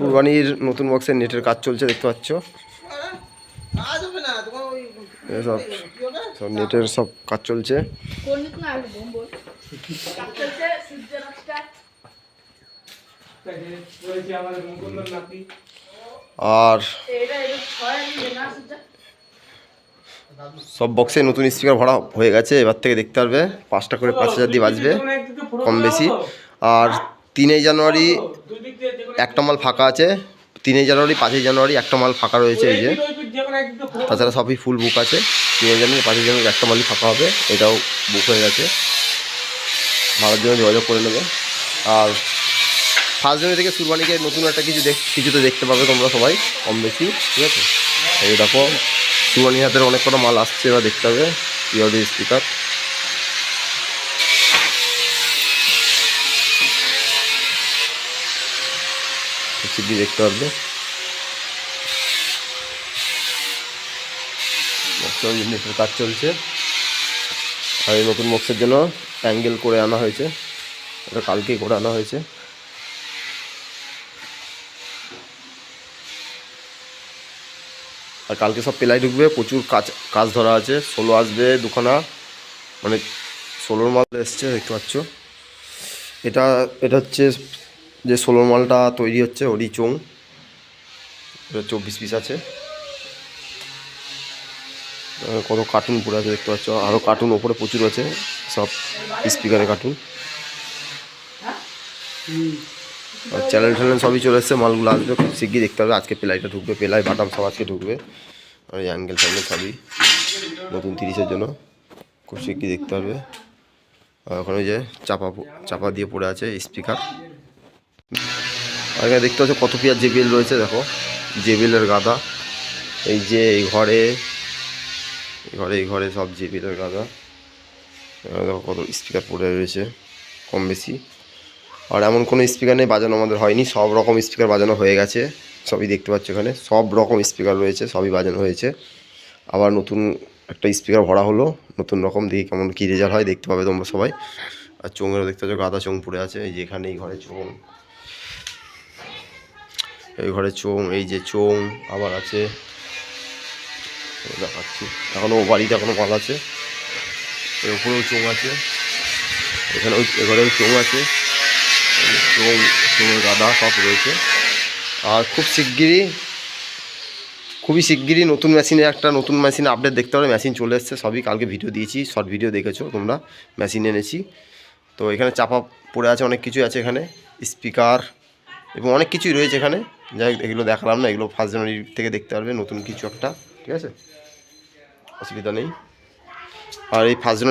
কুরবানির নতুন বক্সের নেটের কাজ চলছে, দেখতে পাচ্ছ। সব সব নেটের সব কাজ চলছে। আর সব বক্সে নতুন স্পিকার ভরা হয়ে গেছে। এবার থেকে দেখতে পারবে 5টা করে 5000 দিয়ে বাজবে কম বেশি। আর 3 জানুয়ারি একটা মাল ফাঁকা আছে, 3 জানুয়ারি 5 জানুয়ারি একটা মাল ফাঁকা রয়েছে এই যে। তাছাড়া সবই ফুল বুক আছে। 3 জানুয়ারি 5 জানুয়ারি একটা মালই ফাঁকা হবে, এটাও বুক হয়ে গেছে। ভাড়ার জন্য যোগাযোগ করে নেবে। আর 1 জানুয়ারি থেকে কুরবানিকে নতুন একটা কিছু তো দেখতে পাবে তোমরা সবাই কম বেশি, ঠিক আছে। এই দেখো কুরবানির হাতের অনেক কটা মাল আসছে, এবার দেখতে হবে ইউডি স্পিকার। সিডি দেখতে পারবে। নেটের কাজ চলছে। আর এই নতুন বক্সের জন্য অ্যাঙ্গেল করে আনা হয়েছে, এটা কালকেই করে আনা হয়েছে। আর কালকে সব পেলাই ঢুকবে, প্রচুর কাজ ধরা আছে। 16 আসবে দুখানা, মানে 16 মাল এসছে দেখতে পাচ্ছ। এটা হচ্ছে যে 16 মালটা তৈরি হচ্ছে ওরই চোং। এটা 24 পিস আছে। কত কার্টুন পড়ে আছে দেখতে পাচ্ছ, আরও কার্টুন ওপরে প্রচুর আছে, সব স্পিকারের কার্টুন। আর চ্যানেল সবই চলে এসছে, মালগুলো আসবে খুব শিগগিরই দেখতে হবে। আজকে পেলাইটা ঢুকবে, পেলাই বাটাম সব আজকে ঢুকবে। আর এই অ্যাঙ্গেল সবই নতুন 30-এর জন্য খুব শিগগিরই দেখতে পারবে। আর ওখানে যে চাপা দিয়ে পড়ে আছে স্পিকার। আর এখানে দেখতে পাচ্ছ কত পিয়ার জেবিএল রয়েছে, দেখো জেবিএলের গাদা। এই যে এই ঘরে সব জেবিএলের গাদা। দেখো কত স্পিকার পড়ে রয়েছে কম বেশি। আর এমন কোনো স্পিকার নেই বাজানো আমাদের হয়নি, সব রকম স্পিকার বাজানো হয়ে গেছে। সবই দেখতে পাচ্ছ এখানে সব রকম স্পিকার রয়েছে, সবই বাজানো হয়েছে। আবার নতুন একটা স্পিকার ভরা হলো নতুন রকম, দেখি কেমন কী রেজাল্ট হয় দেখতে পাবে তোমরা সবাই। আর চোঙেরও দেখতে পাচ্ছ গাদা চোঙ পড়ে আছে, এই যে এখানে এই ঘরে চোঙ, এই ঘরে চোঙ, এই যে চোঙ আবার আছে দেখাচ্ছি। এখনও বাড়িতে এখনও মাল আছে, এর উপরেও চোঙ আছে, এখানে এ ঘরেও চোঙ আছে, চোঙের গাদা সব রয়েছে। আর খুবই শিগগিরই নতুন মেশিনে আপডেট দেখতে পাবে। মেশিন চলে এসছে সবই, কালকে ভিডিও দিয়েছি, শর্ট ভিডিও দেখেছো তোমরা। মেশিন এনেছি, তো এখানে চাপা পড়ে আছে, অনেক কিছুই আছে এখানে, স্পিকার এবং অনেক কিছুই রয়েছে এখানে। যাই এগুলো দেখালাম না, এগুলো 1 জানুয়ারি থেকে দেখতে পারবে নতুন কিছু একটা, ঠিক আছে, অসুবিধা নেই। আর এই 1 জানুয়ারি